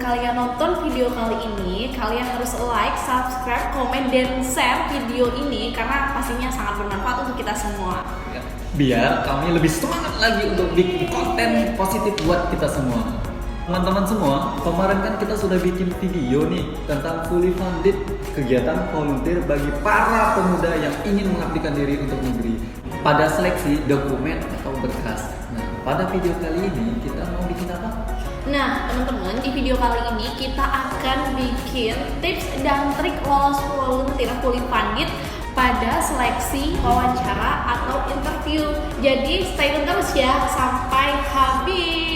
kalian nonton video kali ini, kalian harus like, subscribe, komen, dan share video ini karena pastinya sangat bermanfaat untuk kita semua. Biar kami lebih semangat lagi untuk bikin konten positif buat kita semua. Teman-teman semua, kemarin kan kita sudah bikin video nih tentang fully funded kegiatan volunteer bagi para pemuda yang ingin mengabdikan diri untuk negeri pada seleksi dokumen atau berkas. Nah, pada video kali ini kita mau bikin apa? Nah, teman-teman, di video kali ini kita akan bikin tips dan trik lolos volunteer fully funded pada seleksi, wawancara, atau interview. Jadi stay tune terus ya sampai habis.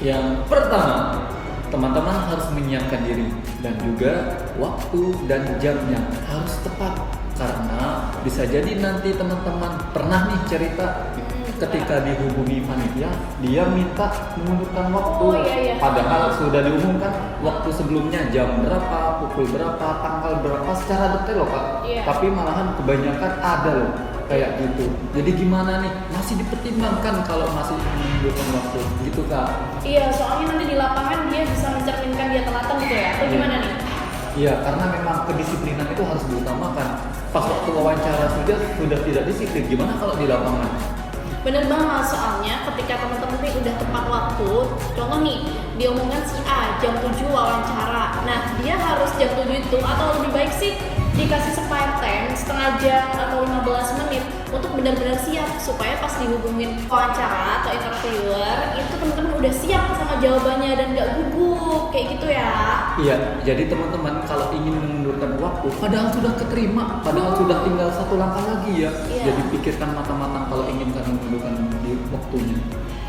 Yang pertama, teman-teman harus menyiapkan diri dan juga waktu dan jamnya harus tepat karena bisa jadi nanti teman-teman pernah nih cerita ketika dihubungi panitia dia minta mengundurkan waktu. Padahal sudah diumumkan waktu sebelumnya jam berapa, pukul berapa, tanggal berapa secara detail loh Kak. Tapi malahan kebanyakan ada loh kayak gitu. Jadi gimana nih? Masih dipertimbangkan kalau masih mengundurkan waktu gitu Kak. Iya, soalnya nanti di lapangan dia bisa mencerminkan dia telatan gitu ya. Atau gimana nih? Iya, karena memang kedisiplinan itu harus diutamakan. Pas waktu wawancara sudah tidak disiplin, gimana kalau di lapangan? Bener banget, soalnya ketika teman-teman nih udah tepat waktu, contoh nih diomongkan si A jam 7 wawancara. Nah, dia harus jam 7 itu atau lebih baik sih dikasih spare time setengah jam atau 15 menit untuk benar-benar siap supaya pas dihubungin wawancara atau interviewer itu teman-teman udah siap sama jawabannya dan gak gugup kayak gitu ya. Iya, jadi teman-teman kalau ingin mengundurkan waktu padahal sudah keterima, padahal sudah tinggal satu langkah lagi ya. Jadi pikirkan matang-matang kalau ingin mengundurkan waktunya.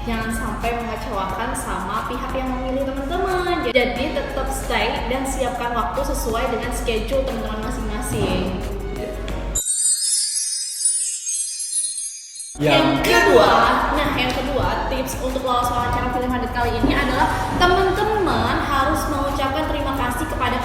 Jangan sampai mengecewakan sama pihak yang memilih teman-teman. Jadi tetap stay dan siapkan waktu sesuai dengan schedule teman-teman masing-masing. Yang kedua, tips untuk lolos wawancara film Hadit kali ini adalah teman-teman harus mengucapkan terima kasih kepada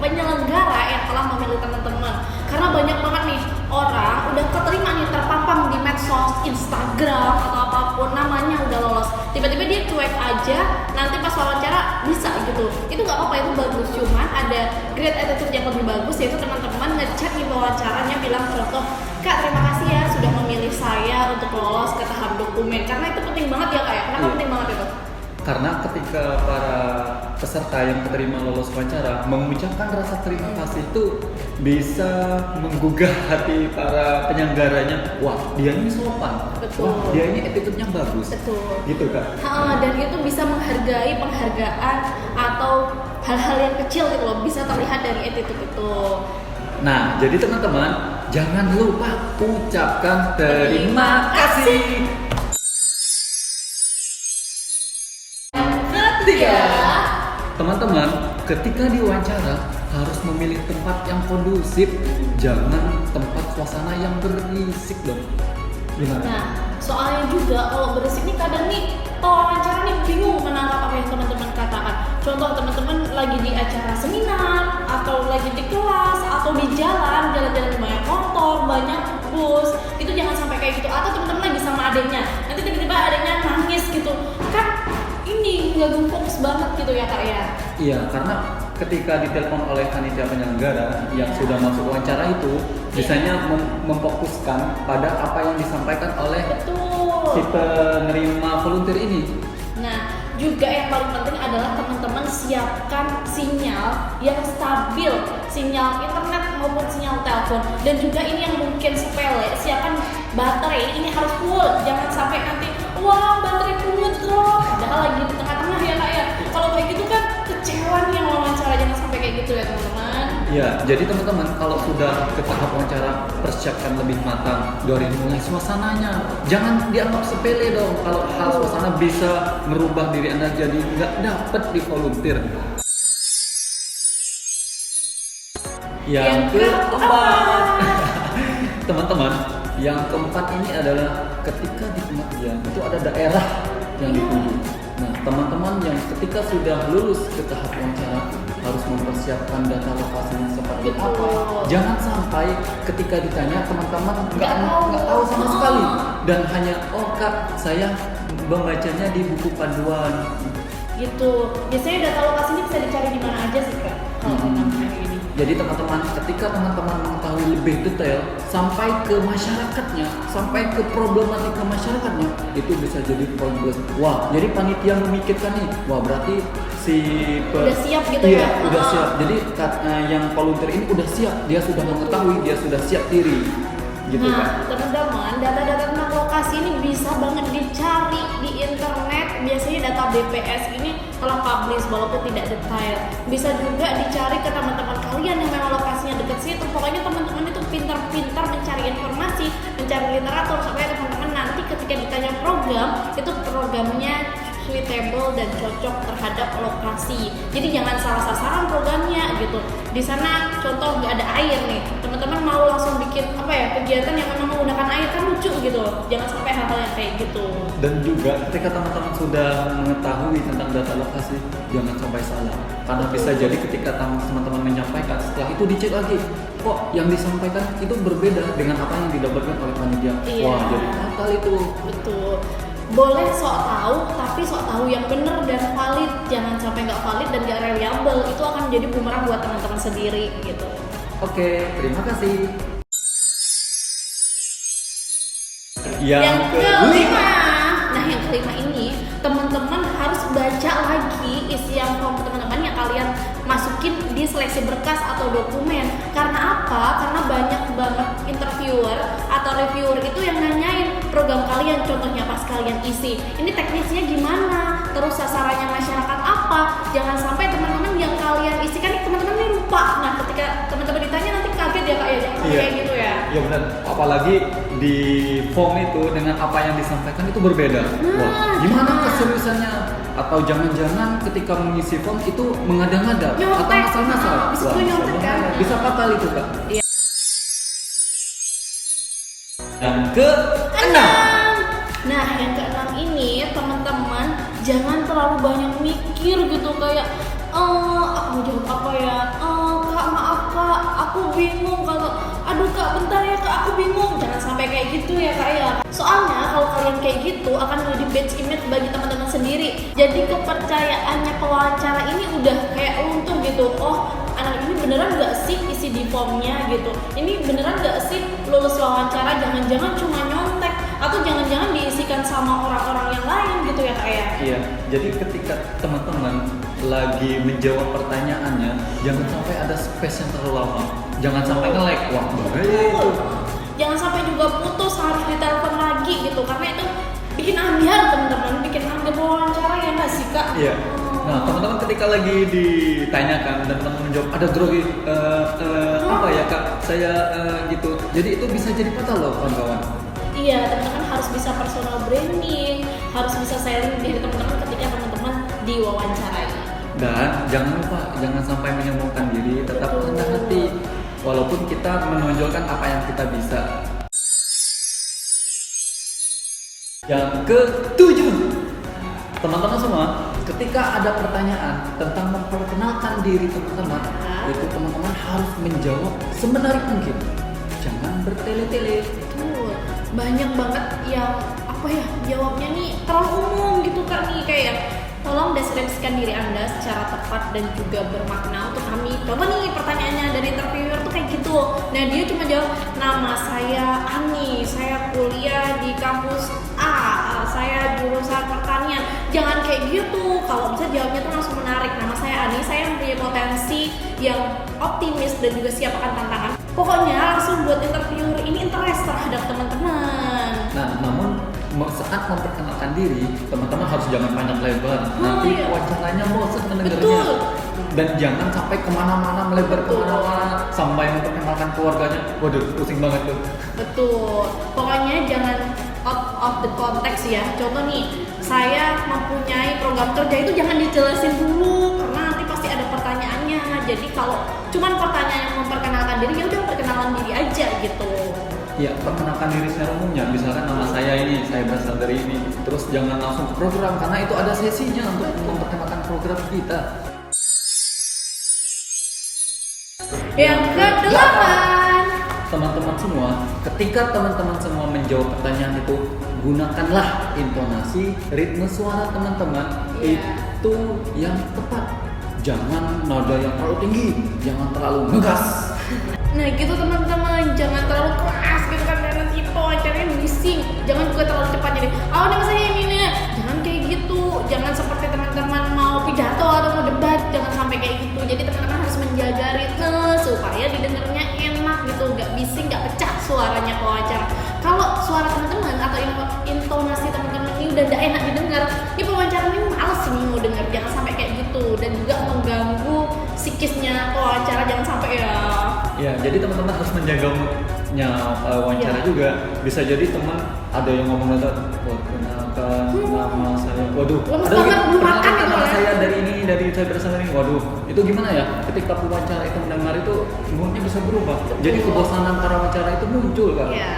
penyelenggara yang telah memilih teman-teman. Karena banyak banget nih orang udah keterima nih terpampang di medsos, Instagram atau apapun namanya udah lolos. Tiba-tiba dia cuek aja, nanti pas wawancara bisa gitu. Itu nggak apa-apa, itu bagus. Cuman ada great attitude yang lebih bagus yaitu teman-teman ngechat di wawancaranya bilang contoh, Kak terima kasih ya sudah memilih saya untuk lolos ke tahap dokumen. Karena itu penting banget ya Kak ya. Kenapa penting banget itu? Karena ketika para peserta yang keterima lolos wawancara mengucapkan rasa terima kasih itu bisa menggugah hati para penyelenggaranya. Wah, dia ini sopan. Betul. Wah, dia ini attitude-nya bagus. Betul. Gitu Kak. Dan itu bisa menghargai penghargaan atau hal-hal yang kecil gitu loh, bisa terlihat dari attitude itu. Nah, jadi teman-teman jangan lupa ucapkan terima kasih. Teman-teman, ketika diwawancara harus memilih tempat yang kondusif, jangan tempat suasana yang berisik dong. Gimana? Nah, soalnya juga kalau berisik nih kadang nih wawancara nih bingung menangkap apa yang teman-teman katakan. Contoh teman-teman lagi di acara seminar atau lagi di kelas atau di jalan-jalan banyak motor, banyak bus, itu jangan sampai kayak gitu. Atau teman-teman lagi sama adiknya, nanti tiba-tiba adiknya nangis gitu. Kan ini nggak fokus banget gitu ya Kak ya? Iya, karena ketika ditelepon oleh panitia penyelenggara yang sudah masuk wawancara itu biasanya memfokuskan pada apa yang disampaikan oleh si penerima volunteer ini. Nah, juga yang paling penting adalah teman-teman siapkan sinyal yang stabil, sinyal internet maupun sinyal telepon. Dan juga ini yang mungkin sepele, siapkan baterai, ini harus full, jangan sampai nanti wah bateraiku ngedrop padahal lagi di tengah-tengah ya Kak ya. Kalau kayak gitu kan kecewa nih yang wawancara, jangan sampai kayak gitu ya teman-teman. Ya, jadi teman-teman kalau sudah ke tahap wawancara persiapkan lebih matang dari mulai suasananya. Jangan dianggap sepele dong kalau hal suasana bisa merubah diri Anda jadi nggak dapet di volunteer. Yang keempat, teman-teman, yang keempat ini adalah ketika di kematian itu ada daerah yang dituju. Nah, teman-teman yang ketika sudah lulus ke tahap wawancara harus mempersiapkan data lokasinya seperti Betul. apa. Jangan sampai ketika ditanya teman-teman Nggak tahu. nggak tahu sama sekali Oh. dan hanya oh kak saya membacanya di buku panduan. Gitu. Biasanya data lokasi ini bisa dicari di mana aja sih Kak? Kalau tentang kayak gini. Jadi teman-teman, ketika teman-teman mengetahui lebih detail sampai ke masyarakatnya, sampai ke problematika masyarakatnya, itu bisa jadi poin plus. Wah, jadi panitia memikirkan nih, wah berarti si Udah siap gitu iya, ya? udah Oh. siap. Jadi yang volunteer ini udah siap, dia sudah mengetahui, dia sudah siap diri, gitu kan? Nah, teman-teman, data-data tentang lokasi ini bisa banget dicari di internet. Biasanya data BPS ini telah publish walaupun tidak detail. Bisa juga dicari ke teman-teman kalian yang memang lokasinya dekat situ. Pokoknya teman-teman itu pintar-pintar mencari informasi, mencari literatur supaya teman-teman nanti ketika ditanya program, itu programnya suitable dan cocok terhadap lokasi. Jadi jangan salah sasaran programnya gitu. Di sana contoh nggak ada air nih, teman-teman mau langsung bikin apa ya kegiatan yang memang menggunakan air kan lucu gitu. Jangan sampai hal-hal yang kayak gitu. Dan juga ketika teman-teman sudah mengetahui tentang data lokasi, jangan sampai salah. Karena bisa jadi ketika teman-teman menyampaikan, setelah itu dicek lagi, kok yang disampaikan itu berbeda dengan apa yang didapatkan oleh panitia. Iya. Wah, jadi fatal itu. Betul. Boleh sok tahu, tapi sok tahu yang benar dan valid. Jangan sampai nggak valid dan nggak reliable. Itu akan menjadi bumerang buat teman-teman sendiri gitu. Oke, terima kasih. Yang kelima. Nah, yang kelima ini teman-teman harus baca lagi isian form teman-teman yang kalian masukin di seleksi berkas atau dokumen. Karena apa? Karena banyak banget interviewer atau reviewer itu yang nanyain program kalian, contohnya pas kalian isi. Ini teknisnya gimana? Terus sasarannya masyarakat apa? Jangan sampai teman-teman yang kalian isi kan teman-teman ini lupa. Nah, ketika teman-teman ditanya nanti kaget ya Kak ya. Jangan sampai kayak gitu ya. Iya benar. Apalagi di form itu dengan apa yang disampaikan itu berbeda. Wah, gimana keseriusannya? Atau jangan-jangan ketika mengisi form itu mengada-ngada atau Nyontek. ngasal-ngasal. Bisa Wah, tuh nyontek kan. bisa fatal itu Kak. Iya. Yang keenam. Nah, yang keenam ini teman-teman jangan terlalu banyak mikir gitu kayak aku mau jawab apa ya? Kak maaf Kak, aku bingung kalau aduh Kak bentar ya Kak, aku bingung. Jangan sampai kayak gitu ya Kak ya. Soalnya kalau kalian kayak gitu akan menjadi bad image bagi teman-teman sendiri. Jadi kepercayaannya pewawancara ini udah kayak runtuh gitu. Oh, anak ini beneran gak sih isi di formnya gitu? Ini beneran gak sih lulus wawancara? Jangan-jangan cuma nyontek atau jangan-jangan diisikan sama orang-orang yang lain gitu ya Kak ya? Iya, jadi ketika teman-teman lagi menjawab pertanyaannya, jangan sampai ada space yang terlalu lama. Jangan sampai nge-lag. Wah, bahaya itu. Jangan sampai juga putus harus ditelepon lagi gitu karena itu bikin ambiar teman-teman, bikin ambiar wawancara ya nggak sih Kak? Iya. Nah, teman-teman ketika lagi ditanyakan dan teman menjawab ada grogi apa ya Kak? Saya gitu. Jadi itu bisa jadi fatal loh kawan-kawan. Iya, teman-teman harus bisa personal branding, harus bisa selling diri teman-teman ketika teman-teman diwawancarai. Dan jangan lupa, jangan sampai menyombongkan diri, tetap Betul. rendah hati. Walaupun kita menonjolkan apa yang kita bisa. Yang ketujuh, teman-teman semua, ketika ada pertanyaan tentang memperkenalkan diri teman-teman, itu teman-teman harus menjawab semenarik mungkin. Jangan bertele-tele. Betul. Banyak banget yang apa ya jawabnya nih terlalu umum gitu Kak nih kayak tolong deskripsikan diri Anda secara tepat dan juga bermakna untuk kami. Coba nih pertanyaannya dari interviewer tuh kayak gitu. Nah dia cuma jawab nama saya Ani, saya kuliah di kampus A, saya jurusan pertanian. Jangan kayak gitu. Kalau bisa jawabnya tuh langsung menarik. Nama saya Ani, saya mempunyai potensi yang optimis dan juga siap akan tantangan. Pokoknya langsung buat interviewer ini interest terhadap teman-teman. Nah, namun saat memperkenalkan diri, teman-teman harus jangan panjang lebar. Nanti iya. wawancaranya bosan mendengarnya. Betul. Dan jangan sampai kemana-mana, melebar kemana-mana sampai memperkenalkan keluarganya. Waduh, pusing banget tuh. Betul. Pokoknya jangan out of the context ya. Contoh nih, saya mempunyai program kerja itu jangan dijelasin dulu karena nanti pasti ada pertanyaannya. Jadi kalau cuman pertanyaan yang memperkenalkan diri ya udah perkenalan diri aja gitu. Ya, perkenalkan diri secara umumnya. Misalkan nama saya ini, saya berasal dari ini. Terus jangan langsung ke program karena itu ada sesinya untuk memperkenalkan program kita. Yang kedelapan, teman-teman semua, ketika teman-teman semua menjawab pertanyaan itu, gunakanlah intonasi, ritme suara teman-teman itu yang tepat. Jangan nada yang terlalu tinggi, jangan terlalu ngegas. nah gitu teman-teman, jangan terlalu keras gitu kan, karena nanti wawancaranya bising. Jangan juga terlalu cepat jadi, nama saya ini nih. Jangan kayak gitu, jangan seperti teman-teman mau pidato atau mau debat, jangan sampai kayak gitu. Jadi teman-teman harus menjaga ritme supaya didengarnya enak gitu, nggak bising, nggak pecah suaranya wawancara. Kalau suara teman-teman atau intonasi teman-teman ini udah nggak enak didengar, ini pewawancara ini males nih mau dengar. Jangan sampai kayak gitu, dan juga mengganggu psikisnya wawancara, jangan sampai ya. Ya, jadi teman-teman harus menjaga moodnya wawancara juga. Bisa jadi teman ada yang ngomong perkenalkan nama saya. Waduh, lemes ada lagi, banget, belum makan perkenalkan gitu nama ya. saya dari ini, dari saya berasal dari ini. Waduh, itu gimana ya? Ketika pewawancara itu mendengar itu, moodnya bisa berubah. Jadi kebosanan para wawancara itu muncul, Kak. Ya.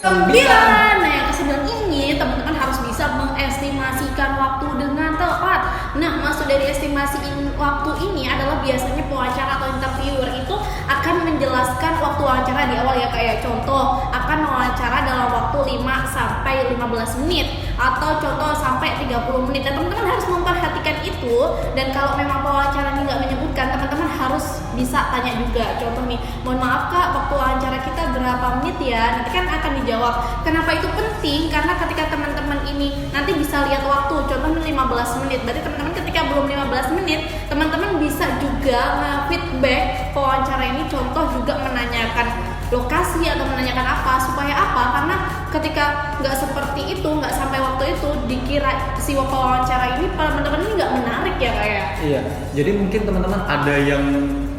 Sembilan, nah yang kesembilan ini teman-teman harus bisa mengestimasikan waktu dengan tepat. Nah, maksud dari estimasi waktu ini adalah biasanya pewawancara atau interviewer itu akan menjelaskan waktu wawancara di awal ya, kayak contoh akan wawancara dalam waktu 5 sampai 15 menit atau contoh sampai 30 menit. Dan teman-teman harus memperhatikan itu, dan kalau memang pewawancara ini nggak menyebutkan, teman-teman harus bisa tanya juga. Contoh nih, mohon maaf Kak, waktu wawancara kita berapa menit ya? Nanti kan akan dijawab. Kenapa itu penting? Karena ketika teman-teman ini nanti bisa lihat waktu, contoh 15 menit. Berarti teman-teman ketika belum 15 menit, teman-teman bisa juga nge-feedback pewawancara ini, contoh juga menanyakan lokasi atau menanyakan apa, supaya apa? Karena ketika nggak seperti itu, nggak sampai waktu itu, dikira si wawancara ini teman-teman ini nggak menarik ya kayak. Iya, jadi mungkin teman-teman ada yang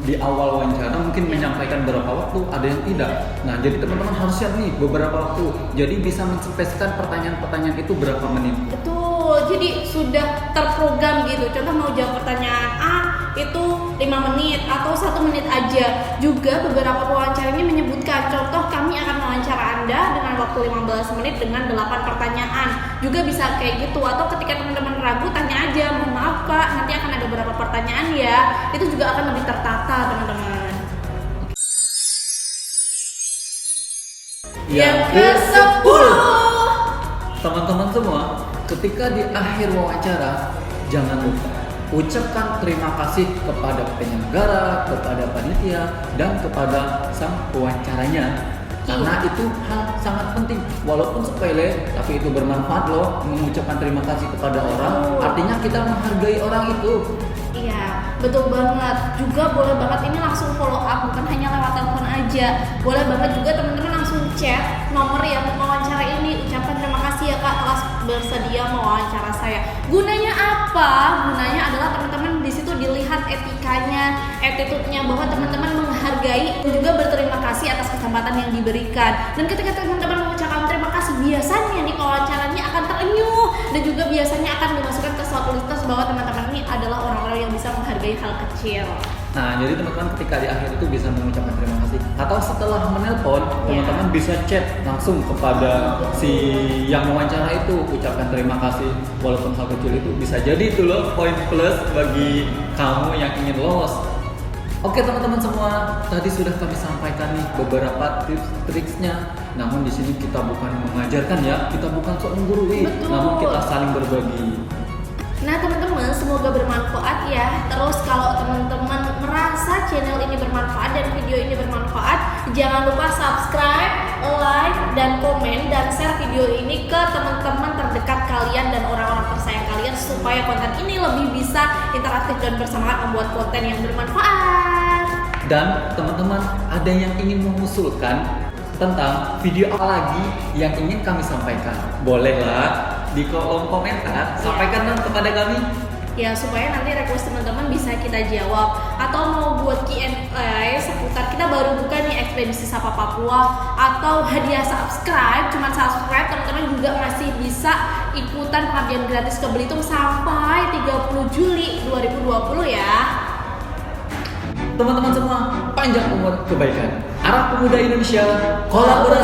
di awal wawancara mungkin menyampaikan berapa waktu, ada yang tidak. Nah, jadi teman-teman harus siap nih beberapa waktu. Jadi bisa menspesifikasikan pertanyaan-pertanyaan itu berapa menit. Betul, jadi sudah terprogram gitu. Contoh mau jawab pertanyaan A itu 5 menit atau 1 menit aja. Juga beberapa pewawancara ini menyebutkan, contoh kami akan mewawancara Anda dengan waktu 15 menit dengan 8 pertanyaan. Juga bisa kayak gitu. Atau ketika teman-teman ragu, tanya aja, mohon maaf Kak, nanti akan ada berapa pertanyaan ya. Itu juga akan lebih tertata teman-teman. Yang ke-10, teman-teman semua, ketika di akhir wawancara, jangan lupa ucapkan terima kasih kepada penyelenggara, kepada panitia, dan kepada sang pewawancaranya. Karena itu hal sangat penting, walaupun sepele, tapi itu bermanfaat loh. Mengucapkan terima kasih kepada orang, artinya kita menghargai orang itu. Iya, betul banget. Juga boleh banget ini langsung follow up, bukan hanya lewat telepon aja. Boleh banget juga teman-teman langsung chat nomor yang mewawancara ini, ucapkan terima kasih ya Kak telah bersedia mewawancara saya. Gunanya apa? Gunanya adalah teman-teman di situ dilihat etikanya, attitude-nya, bahwa teman-teman menghargai dan juga berterima kasih atas kesempatan yang diberikan. Dan ketika teman-teman mengucapkan terima kasih, biasanya nih wawancaranya akan terenyuh, dan juga biasanya akan dimasukkan ke suatu listas bahwa teman-teman ini adalah orang-orang yang bisa menghargai hal kecil. Nah, jadi teman-teman ketika di akhir itu bisa mengucapkan terima kasih. Atau setelah menelpon, teman-teman bisa chat langsung kepada si yang mewawancara itu, ucapkan terima kasih. Walaupun hal kecil itu bisa jadi itu loh poin plus bagi kamu yang ingin lolos. Oke teman-teman semua, tadi sudah kami sampaikan nih beberapa tips-triksnya. Namun di sini kita bukan mengajarkan ya, kita bukan sok menggurui, namun kita saling berbagi. Nah teman-teman, semoga bermanfaat ya. Terus kalau teman-teman merasa channel ini bermanfaat dan video ini bermanfaat, jangan lupa subscribe, like, dan komen, dan share video ini ke teman-teman terdekat kalian dan orang-orang tersayang kalian, supaya konten ini lebih bisa interaktif dan bersemangat membuat konten yang bermanfaat. Dan teman-teman ada yang ingin mengusulkan tentang video apa lagi yang ingin kami sampaikan, bolehlah di kolom komentar, sampaikan dong kepada kami. Ya, supaya nanti request teman-teman bisa kita jawab. Atau mau buat Q&A seputar, kita baru buka nih ekspedisi Sapa Papua, atau hadiah subscribe, cuma subscribe, teman-teman juga masih bisa ikutan pengabdian gratis ke Belitung sampai 30 Juli 2020 ya. Teman-teman semua, panjang umur kebaikan. Arah Pemuda Indonesia, kolaborasi